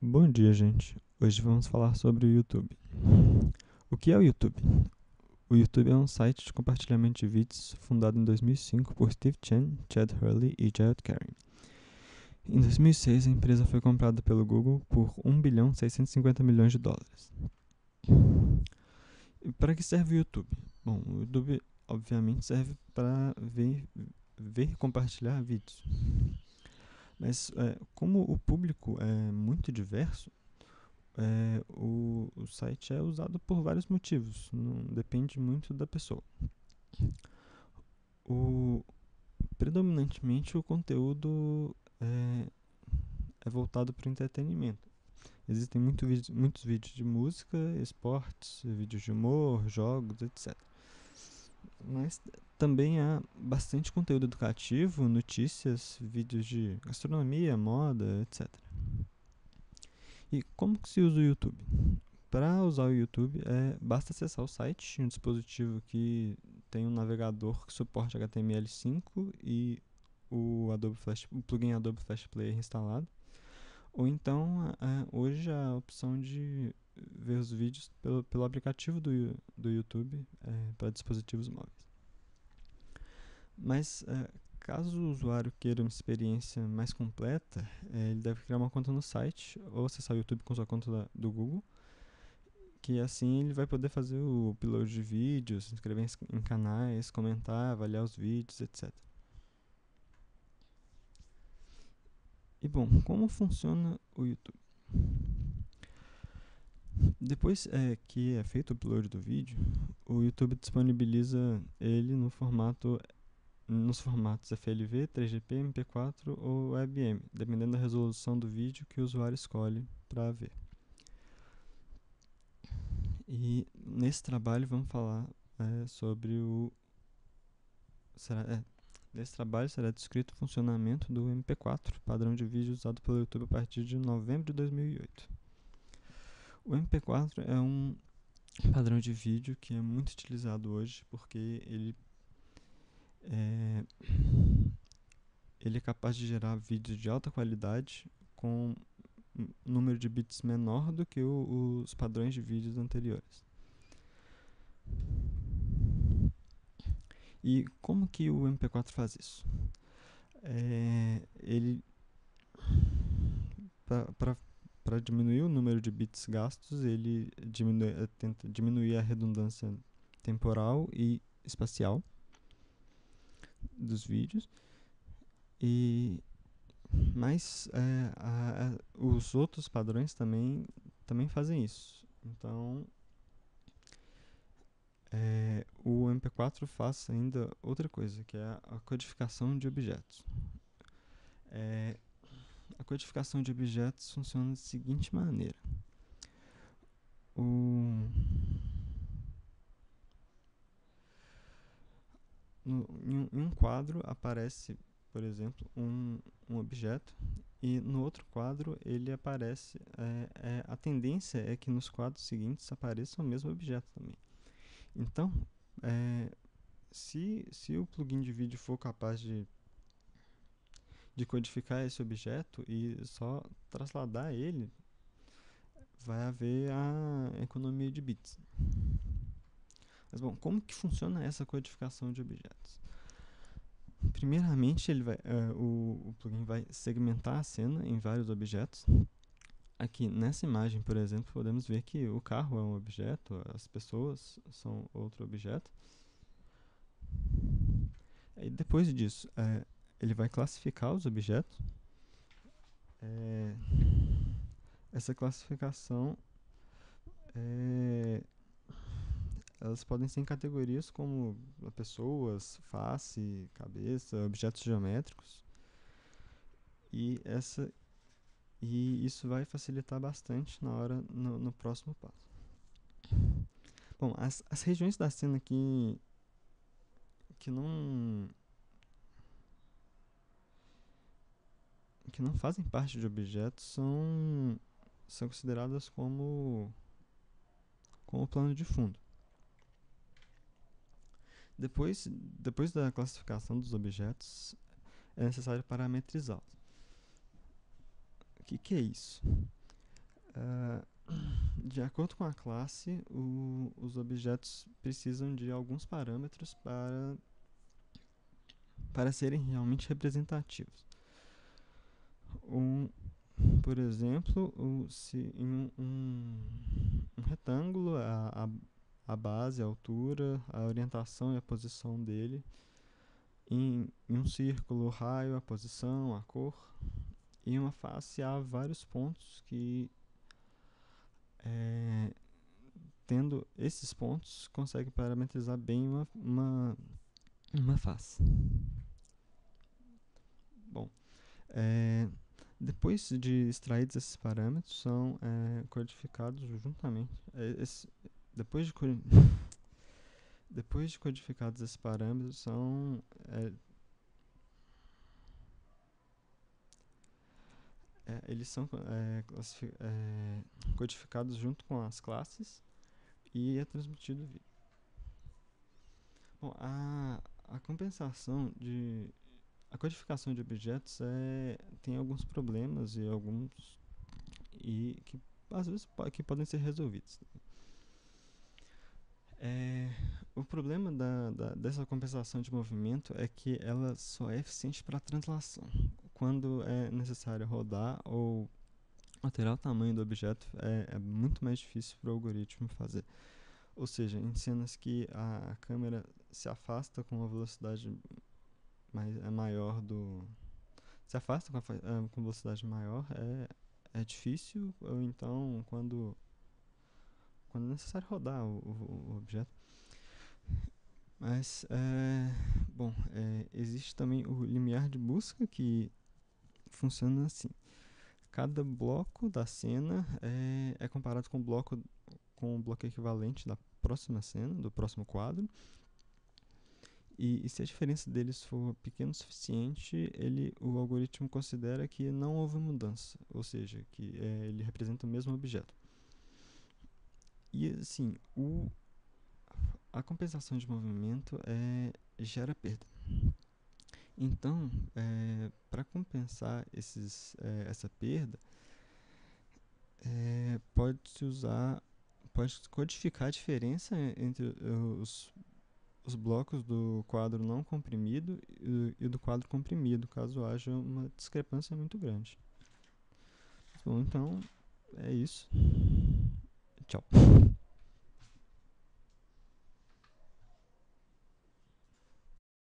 Bom dia, gente. Hoje vamos falar sobre o YouTube. O que é o YouTube? O YouTube é um site de compartilhamento de vídeos fundado em 2005 por Steve Chen, Chad Hurley e Jared Karen. Em 2006, a empresa foi comprada pelo Google por 1,650 bilhões de dólares. E para que serve o YouTube? Bom, o YouTube obviamente serve para ver e compartilhar vídeos. Mas como o público é muito diverso, o site é usado por vários motivos, não depende muito da pessoa. O, Predominantemente o conteúdo é voltado para o entretenimento. Existem muitos vídeos de música, esportes, vídeos de humor, jogos, etc. Mas também há bastante conteúdo educativo, notícias, vídeos de gastronomia, moda, etc. E como que se usa o YouTube? Para usar o YouTube, basta acessar o site em um dispositivo que tem um navegador que suporte HTML5 e o plugin Adobe Flash Player instalado. Ou então, hoje a opção de ver os vídeos pelo aplicativo do YouTube para dispositivos móveis. Mas caso o usuário queira uma experiência mais completa, ele deve criar uma conta no site ou acessar o YouTube com sua conta do Google, que assim ele vai poder fazer o upload de vídeos, se inscrever em canais, comentar, avaliar os vídeos, etc. E bom, como funciona o YouTube? Depois que é feito o upload do vídeo, o YouTube disponibiliza ele nos formatos FLV, 3GP, MP4 ou WebM, dependendo da resolução do vídeo que o usuário escolhe para ver. E nesse trabalho vamos falar sobre o. Nesse trabalho será descrito o funcionamento do MP4, padrão de vídeo usado pelo YouTube a partir de novembro de 2008. O MP4 é um padrão de vídeo que é muito utilizado hoje porque é, ele é capaz de gerar vídeos de alta qualidade com um número de bits menor do que os padrões de vídeos anteriores. E como que o MP4 faz isso? Ele para diminuir o número de bits gastos, ele tenta diminuir a redundância temporal e espacial dos vídeos. Mas os outros padrões também fazem isso. Então, o MP4 faz ainda outra coisa, que é a codificação de objetos. A codificação de objetos funciona da seguinte maneira. O, em um quadro aparece, por exemplo, um objeto e no outro quadro ele aparece. A tendência é que nos quadros seguintes apareça o mesmo objeto também. Então, se o plugin de vídeo for capaz de codificar esse objeto e só trasladar ele, vai haver a economia de bits. Mas bom, como que funciona essa codificação de objetos? Primeiramente, o plugin vai segmentar a cena em vários objetos. Aqui nessa imagem, por exemplo, podemos ver que o carro é um objeto, as pessoas são outro objeto. E depois disso, ele vai classificar os objetos. Essa classificação elas podem ser em categorias como pessoas, face, cabeça, objetos geométricos. E isso vai facilitar bastante no próximo passo. Bom, as regiões da cena que não fazem parte de objetos são consideradas como plano de fundo. Depois da classificação dos objetos, é necessário parametrizá-los. O que é isso? Ah, de acordo com a classe, os objetos precisam de alguns parâmetros para serem realmente representativos. Por exemplo, se em um retângulo, a base, a altura, a orientação e a posição dele. Em um círculo, o raio, a posição, a cor. Em uma face, há vários pontos que, tendo esses pontos, consegue parametrizar bem uma face. Bom, depois de extraídos esses parâmetros, são codificados juntamente. Depois de Depois de codificados esses parâmetros, eles são codificados junto com as classes e é transmitido vídeo. Bom, a codificação de objetos tem alguns problemas e que às vezes que podem ser resolvidos. O problema dessa compensação de movimento é que ela só é eficiente para translação. Quando é necessário rodar ou alterar o tamanho do objeto, é muito mais difícil para o algoritmo fazer. Ou seja, em cenas que a câmera se afasta com uma velocidade maior se afasta com velocidade maior, é difícil, ou então quando é necessário rodar o objeto. Mas, existe também o limiar de busca, que funciona assim. Cada bloco da cena é comparado com o bloco equivalente da próxima cena, do próximo quadro. E se a diferença deles for pequena o suficiente, o algoritmo considera que não houve mudança, ou seja, que ele representa o mesmo objeto. E assim, a compensação de movimento gera perda. Então, para compensar essa perda, pode codificar a diferença entre os blocos do quadro não comprimido e do quadro comprimido, caso haja uma discrepância muito grande. Bom, então é isso. Tchau.